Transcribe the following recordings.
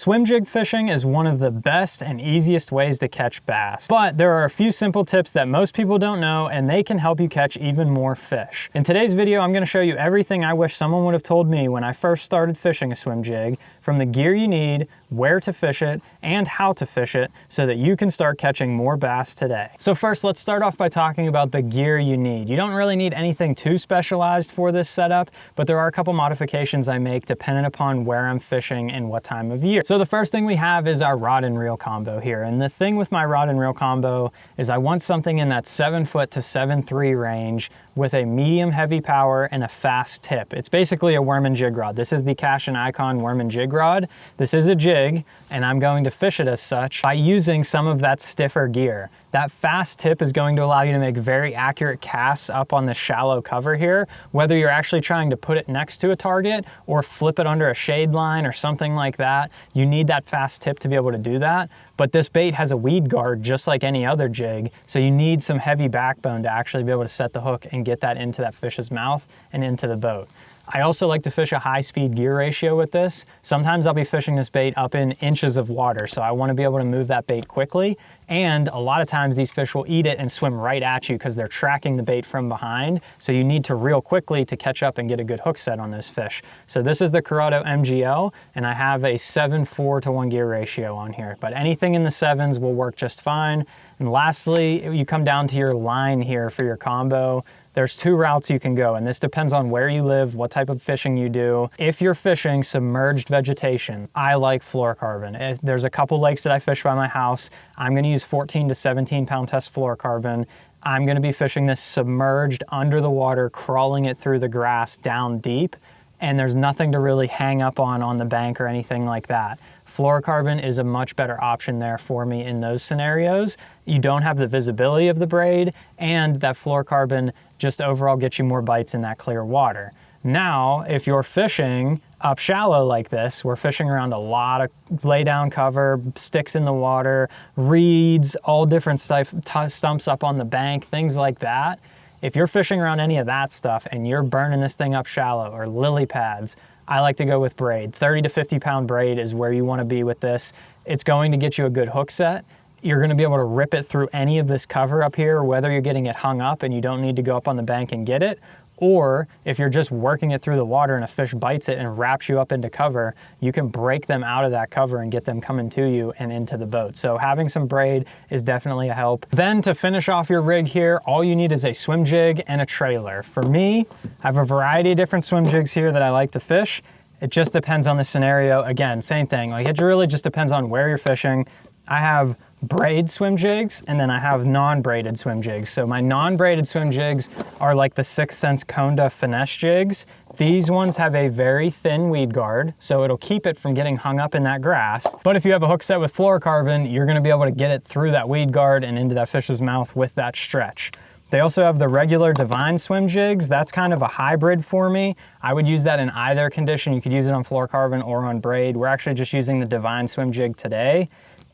Swim jig fishing is one of the best and easiest ways to catch bass, but there are a few simple tips that most people don't know and they can help you catch even more fish. In today's video, I'm going to show you everything I wish someone would have told me when I first started fishing a swim jig, from the gear you need, where to fish it, and how to fish it so that you can start catching more bass today. So first, let's start off by talking about the gear you need. You don't really need anything too specialized for this setup, but there are a couple modifications I make depending upon where I'm fishing and what time of year. So the first thing we have is our rod and reel combo here. And the thing with my rod and reel combo is I want something in that 7 foot to 7.3 range with a medium heavy power and a fast tip. It's basically a worm and jig rod. This is the Cash and Icon worm and jig rod. This is a jig, and I'm going to fish it as such by using some of that stiffer gear. That fast tip is going to allow you to make very accurate casts up on the shallow cover here, whether you're actually trying to put it next to a target or flip it under a shade line or something like that. You need that fast tip to be able to do that. But this bait has a weed guard just like any other jig, so you need some heavy backbone to actually be able to set the hook and get that into that fish's mouth and into the boat. I also like to fish a high-speed gear ratio with this. Sometimes I'll be fishing this bait up in inches of water, so I want to be able to move that bait quickly. And a lot of times these fish will eat it and swim right at you because they're tracking the bait from behind. So you need to reel quickly to catch up and get a good hook set on those fish. So this is the Corrado MGL, and I have a 7:4 to 1 gear ratio on here. But anything in the 7s will work just fine. And lastly, you come down to your line here for your combo. There's 2 routes you can go, and this depends on where you live, what type of fishing you do. If you're fishing submerged vegetation, I like fluorocarbon. There's a couple lakes that I fish by my house. I'm gonna use 14 to 17 pound test fluorocarbon. I'm gonna be fishing this submerged under the water, crawling it through the grass down deep, and there's nothing to really hang up on the bank or anything like that. Fluorocarbon is a much better option there for me in those scenarios. You don't have the visibility of the braid, and that fluorocarbon just overall gets you more bites in that clear water. Now, if you're fishing up shallow like this, we're fishing around a lot of lay down cover, sticks in the water, reeds, all different stumps up on the bank, things like that. If you're fishing around any of that stuff and you're burning this thing up shallow, or lily pads, I like to go with braid. 30 to 50 pound braid is where you want to be with this. It's going to get you a good hook set. You're going to be able to rip it through any of this cover up here, whether you're getting it hung up and you don't need to go up on the bank and get it, or if you're just working it through the water and a fish bites it and wraps you up into cover, you can break them out of that cover and get them coming to you and into the boat. So having some braid is definitely a help. Then to finish off your rig here, all you need is a swim jig and a trailer. For me, I have a variety of different swim jigs here that I like to fish. It just depends on the scenario. Again, same thing. Like, it really just depends on where you're fishing. I have braid swim jigs, and then I have non-braided swim jigs. So my non-braided swim jigs are like the 6th Sense Conda finesse jigs. These ones have a very thin weed guard, so it'll keep it from getting hung up in that grass. But if you have a hook set with fluorocarbon, you're gonna be able to get it through that weed guard and into that fish's mouth with that stretch. They also have the regular Divine swim jigs. That's kind of a hybrid for me. I would use that in either condition. You could use it on fluorocarbon or on braid. We're actually just using the Divine swim jig today.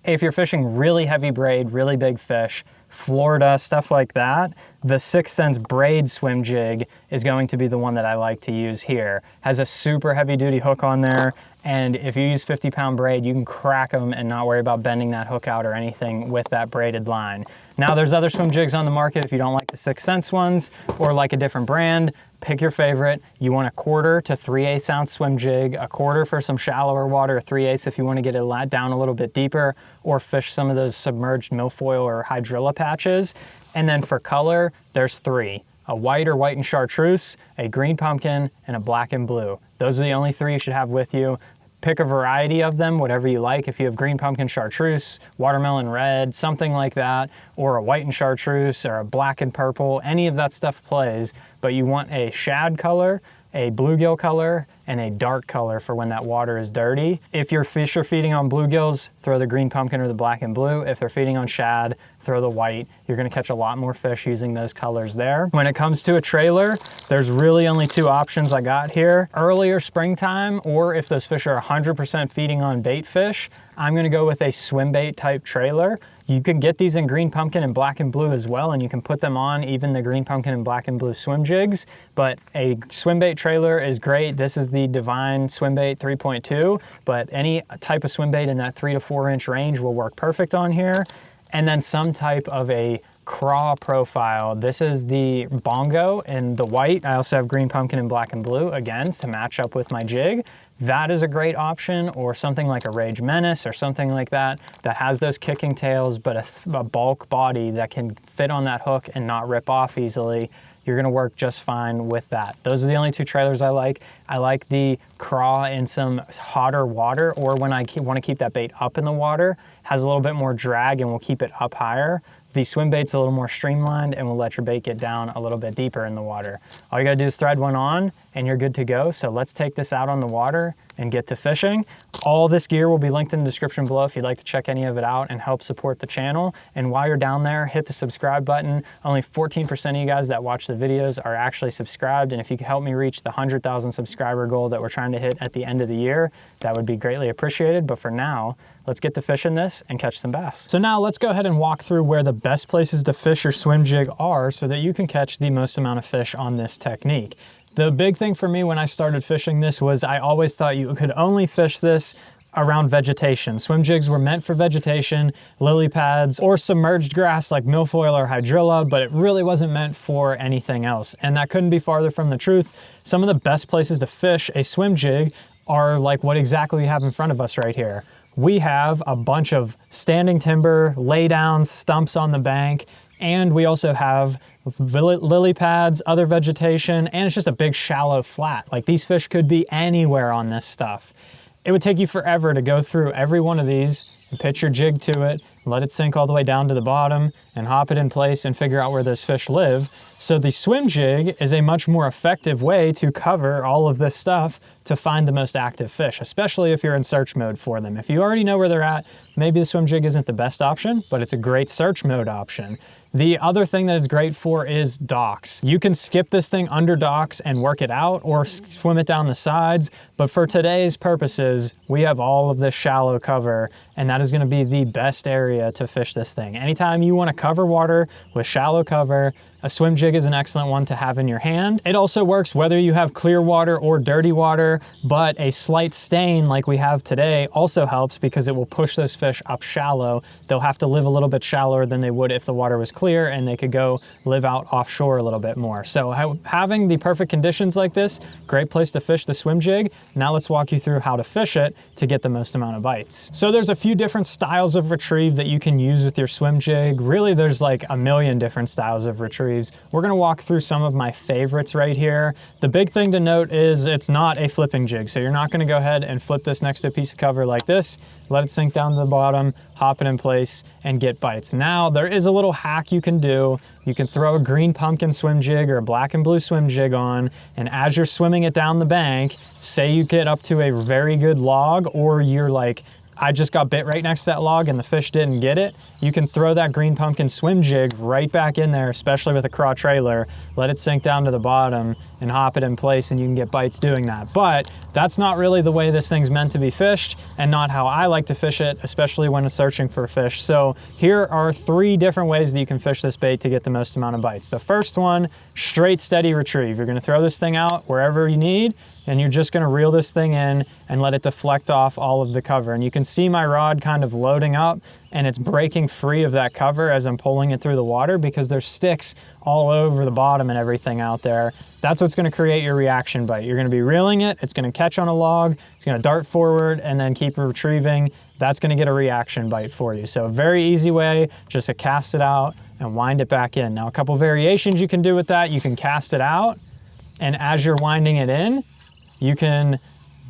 If you're fishing really heavy braid, really big fish, Florida, stuff like that, the 6th Sense braid swim jig is going to be the one that I like to use here. Has a super heavy duty hook on there, and if you use 50 pound braid, you can crack them and not worry about bending that hook out or anything with that braided line. Now there's other swim jigs on the market. If you don't like the 6th Sense ones or like a different brand, pick your favorite. You want a 1/4 to 3/8 ounce swim jig, a 1/4 for some shallower water, 3/8 if you want to get it down a little bit deeper, or fish some of those submerged milfoil or hydrilla patches. And then for color, there's 3. A white or white and chartreuse, a green pumpkin, and a black and blue. Those are the only 3 you should have with you. Pick a variety of them, whatever you like. If you have green pumpkin chartreuse, watermelon red, something like that, or a white and chartreuse, or a black and purple, any of that stuff plays, but you want a shad color, a bluegill color, and a dark color for when that water is dirty. If your fish are feeding on bluegills, throw the green pumpkin or the black and blue. If they're feeding on shad, throw the white. You're gonna catch a lot more fish using those colors there. When it comes to a trailer, there's really only 2 options I got here. Earlier springtime, or if those fish are 100% feeding on bait fish, I'm gonna go with a swim bait type trailer. You can get these in green pumpkin and black and blue as well, and you can put them on even the green pumpkin and black and blue swim jigs, but a swim bait trailer is great. This is the Divine swim bait 3.2, but any type of swim bait in that 3 to 4 inch range will work perfect on here. And then some type of a craw profile. This is the bongo in the white. I also have green pumpkin and black and blue, again, to match up with my jig. That is a great option, or something like a Rage Menace or something like that, that has those kicking tails, but a bulk body that can fit on that hook and not rip off easily. You're gonna work just fine with that. Those are the only two trailers I like. I like the craw in some hotter water, or when I wanna keep that bait up in the water, has a little bit more drag and will keep it up higher. The swim bait's a little more streamlined and will let your bait get down a little bit deeper in the water. All you gotta do is thread one on and you're good to go. So let's take this out on the water and get to fishing. All this gear will be linked in the description below if you'd like to check any of it out and help support the channel. And while you're down there, hit the subscribe button. Only 14% of you guys that watch the videos are actually subscribed. And if you could help me reach the 100,000 subscriber goal that we're trying to hit at the end of the year, that would be greatly appreciated. But for now, let's get to fishing this and catch some bass. So now let's go ahead and walk through where the best places to fish your swim jig are so that you can catch the most amount of fish on this technique. The big thing for me when I started fishing this was I always thought you could only fish this around vegetation. Swim jigs were meant for vegetation, lily pads, or submerged grass like milfoil or hydrilla, but it really wasn't meant for anything else. And that couldn't be farther from the truth. Some of the best places to fish a swim jig are like what exactly we have in front of us right here. We have a bunch of standing timber, laydowns, stumps on the bank, and we also have lily pads, other vegetation, and it's just a big shallow flat. Like, these fish could be anywhere on this stuff. It would take you forever to go through every one of these and pitch your jig to it, let it sink all the way down to the bottom and hop it in place and figure out where those fish live. So the swim jig is a much more effective way to cover all of this stuff to find the most active fish, especially if you're in search mode for them. If you already know where they're at, maybe the swim jig isn't the best option, but it's a great search mode option. The other thing that it's great for is docks. You can skip this thing under docks and work it out, or swim it down the sides. But for today's purposes, we have all of this shallow cover, and that is gonna be the best area to fish this thing. Anytime you wanna cover water with shallow cover, a swim jig is an excellent one to have in your hand. It also works whether you have clear water or dirty water, but a slight stain like we have today also helps because it will push those fish up shallow. They'll have to live a little bit shallower than they would if the water was clear, and they could go live out offshore a little bit more. So having the perfect conditions like this, great place to fish the swim jig. Now let's walk you through how to fish it to get the most amount of bites. So there's a few different styles of retrieve that you can use with your swim jig. Really, there's like a million different styles of retrieve. We're gonna walk through some of my favorites right here. The big thing to note is it's not a flipping jig. So you're not gonna go ahead and flip this next to a piece of cover like this, let it sink down to the bottom, hop it in place, and get bites. Now, there is a little hack you can do. You can throw a green pumpkin swim jig or a black and blue swim jig on, and as you're swimming it down the bank, say you get up to a very good log, or you're like, I just got bit right next to that log and the fish didn't get it, you can throw that green pumpkin swim jig right back in there, especially with a craw trailer, let it sink down to the bottom and hop it in place, and you can get bites doing that. But that's not really the way this thing's meant to be fished, and not how I like to fish it, especially when searching for fish. So here are 3 different ways that you can fish this bait to get the most amount of bites. The first one, straight steady retrieve. You're gonna throw this thing out wherever you need, and you're just gonna reel this thing in and let it deflect off all of the cover. And you can see my rod kind of loading up, and it's breaking free of that cover as I'm pulling it through the water because there's sticks all over the bottom and everything out there. That's what's gonna create your reaction bite. You're gonna be reeling it, it's gonna catch on a log, it's gonna dart forward and then keep retrieving. That's gonna get a reaction bite for you. So a very easy way, just to cast it out and wind it back in. Now, a couple variations you can do with that. You can cast it out, and as you're winding it in, you can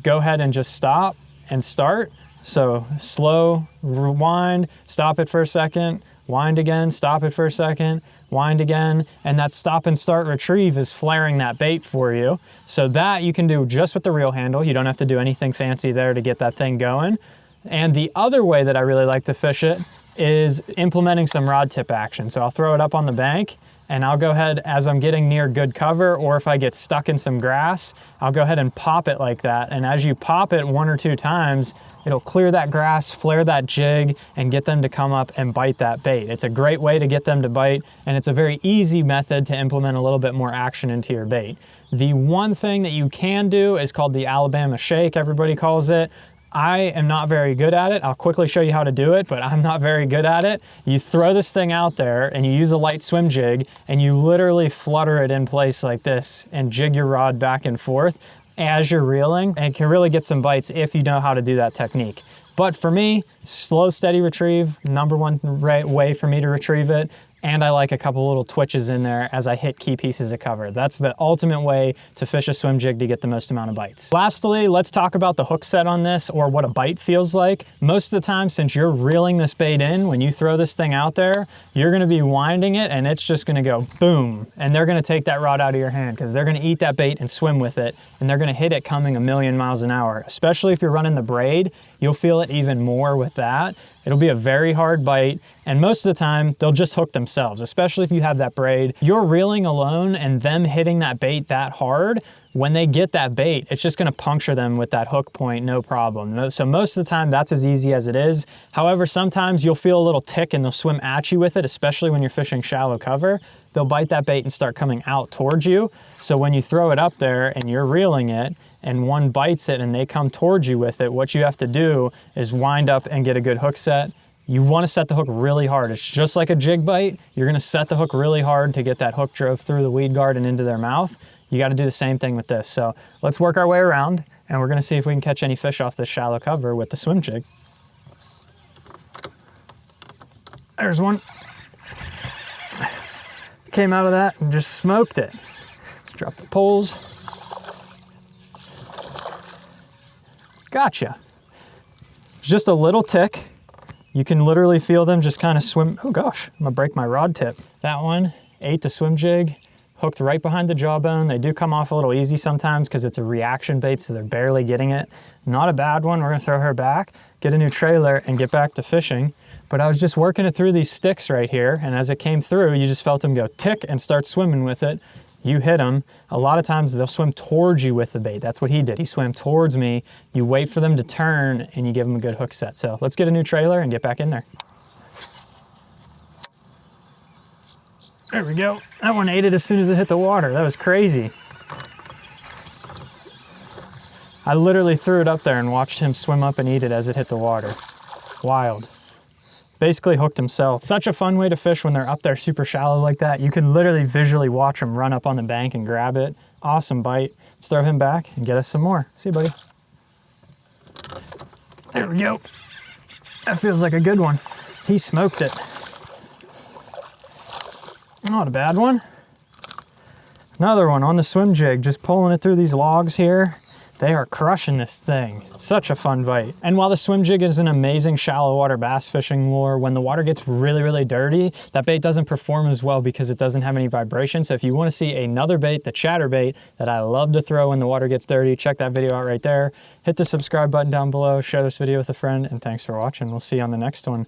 go ahead and just stop and start. So slow rewind, stop it for a second, wind again, stop it for a second, wind again, and that stop and start retrieve is flaring that bait for you. So that you can do just with the reel handle. You don't have to do anything fancy there to get that thing going. And the other way that I really like to fish it is implementing some rod tip action. So I'll throw it up on the bank, and I'll go ahead as I'm getting near good cover, or if I get stuck in some grass, I'll go ahead and pop it like that. And as you pop it 1 or 2 times, it'll clear that grass, flare that jig, and get them to come up and bite that bait. It's a great way to get them to bite, and it's a very easy method to implement a little bit more action into your bait. The one thing that you can do is called the Alabama shake, everybody calls it. I am not very good at it. I'll quickly show you how to do it, but I'm not very good at it. You throw this thing out there and you use a light swim jig and you literally flutter it in place like this and jig your rod back and forth as you're reeling, and can really get some bites if you know how to do that technique. But for me, slow, steady retrieve, number one way for me to retrieve it. And I like a couple little twitches in there as I hit key pieces of cover. That's the ultimate way to fish a swim jig to get the most amount of bites. Lastly, let's talk about the hook set on this, or what a bite feels like. Most of the time, since you're reeling this bait in, when you throw this thing out there, you're gonna be winding it and it's just gonna go boom. And they're gonna take that rod out of your hand because they're gonna eat that bait and swim with it. And they're gonna hit it coming 1,000,000 miles an hour. Especially if you're running the braid, you'll feel it even more with that. It'll be a very hard bite, and most of the time, they'll just hook themselves, especially if you have that braid. You're reeling alone and them hitting that bait that hard, when they get that bait, it's just gonna puncture them with that hook point, no problem. So most of the time, that's as easy as it is. However, sometimes you'll feel a little tick and they'll swim at you with it, especially when you're fishing shallow cover. They'll bite that bait and start coming out towards you. So when you throw it up there and you're reeling it, and one bites it and they come towards you with it, what you have to do is wind up and get a good hook set. You want to set the hook really hard. It's just like a jig bite. You're going to set the hook really hard to get that hook drove through the weed guard and into their mouth. You got to do the same thing with this. So let's work our way around and we're going to see if we can catch any fish off this shallow cover with the swim jig. There's one. Came out of that and just smoked it. Let's drop the poles. Gotcha. Just a little tick. You can literally feel them just kind of swim. Oh gosh, I'm gonna break my rod tip. That one ate the swim jig, hooked right behind the jawbone. They do come off a little easy sometimes because it's a reaction bait, so they're barely getting it. Not a bad one. We're gonna throw her back, get a new trailer, and get back to fishing. But I was just working it through these sticks right here, and as it came through, you just felt them go tick and start swimming with it. You hit them. A lot of times they'll swim towards you with the bait. That's what he did. He swam towards me. You wait for them to turn and you give them a good hook set. So let's get a new trailer and get back in there. There we go. That one ate it as soon as it hit the water. That was crazy. I literally threw it up there and watched him swim up and eat it as it hit the water. Wild. Basically hooked himself. Such a fun way to fish when they're up there super shallow like that. You can literally visually watch him run up on the bank and grab it. Awesome bite. Let's throw him back and get us some more. See you, buddy. There we go. That feels like a good one. He smoked it. Not a bad one. Another one on the swim jig, just pulling it through these logs here. They are crushing this thing. It's such a fun bite. And while the swim jig is an amazing shallow water bass fishing lure, when the water gets really, really dirty, that bait doesn't perform as well because it doesn't have any vibration. So if you want to see another bait, the chatterbait that I love to throw when the water gets dirty, check that video out right there. Hit the subscribe button down below, share this video with a friend, and thanks for watching. We'll see you on the next one.